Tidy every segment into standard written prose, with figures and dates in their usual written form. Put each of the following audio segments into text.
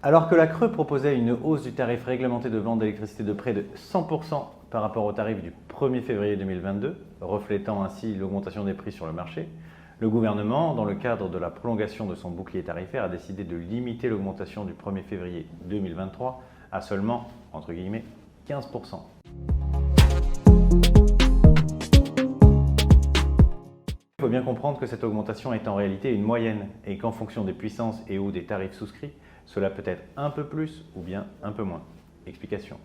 Alors que la CRE proposait une hausse du tarif réglementé de vente d'électricité de près de 100% par rapport au tarif du 1er février 2022, reflétant ainsi l'augmentation des prix sur le marché, le gouvernement, dans le cadre de la prolongation de son bouclier tarifaire, a décidé de limiter l'augmentation du 1er février 2023 à seulement, entre guillemets, 15%. Il faut bien comprendre que cette augmentation est en réalité une moyenne et qu'en fonction des puissances et ou des tarifs souscrits, cela peut être un peu plus ou bien un peu moins. Explication.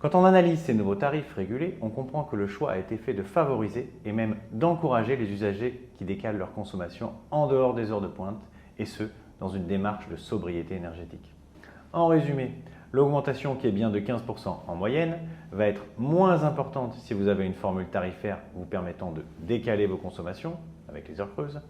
Quand on analyse ces nouveaux tarifs régulés, on comprend que le choix a été fait de favoriser et même d'encourager les usagers qui décalent leur consommation en dehors des heures de pointe, et ce, dans une démarche de sobriété énergétique. En résumé, l'augmentation qui est bien de 15% en moyenne va être moins importante si vous avez une formule tarifaire vous permettant de décaler vos consommations avec les heures creuses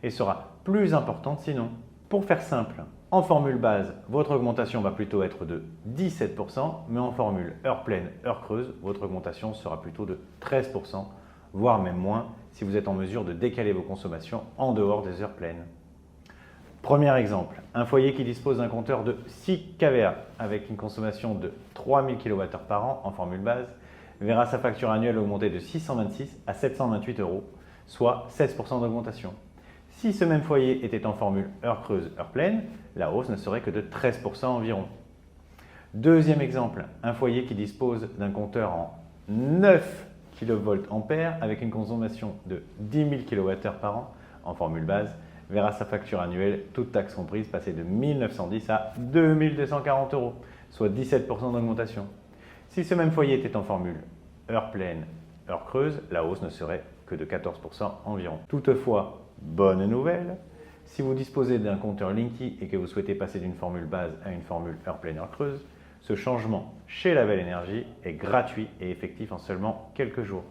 et sera plus importante sinon. Pour faire simple, en formule base, votre augmentation va plutôt être de 17%, mais en formule heure pleine, heure creuse, votre augmentation sera plutôt de 13%, voire même moins si vous êtes en mesure de décaler vos consommations en dehors des heures pleines. Premier exemple, un foyer qui dispose d'un compteur de 6 kVA avec une consommation de 3000 kWh par an en formule base verra sa facture annuelle augmenter de 626 à 728 €, soit 16% d'augmentation. Si ce même foyer était en formule heure creuse, heure pleine, la hausse ne serait que de 13% environ. Deuxième exemple, un foyer qui dispose d'un compteur en 9 kVA avec une consommation de 10 000 kWh par an en formule base verra sa facture annuelle, toute taxe comprise, passer de 1 910 à 2 240 €, soit 17% d'augmentation. Si ce même foyer était en formule heure pleine, heure creuse, la hausse ne serait que de 14% environ. Toutefois, bonne nouvelle, si vous disposez d'un compteur Linky et que vous souhaitez passer d'une formule base à une formule heure pleine, heure creuse, ce changement chez Label Énergie est gratuit et effectif en seulement quelques jours.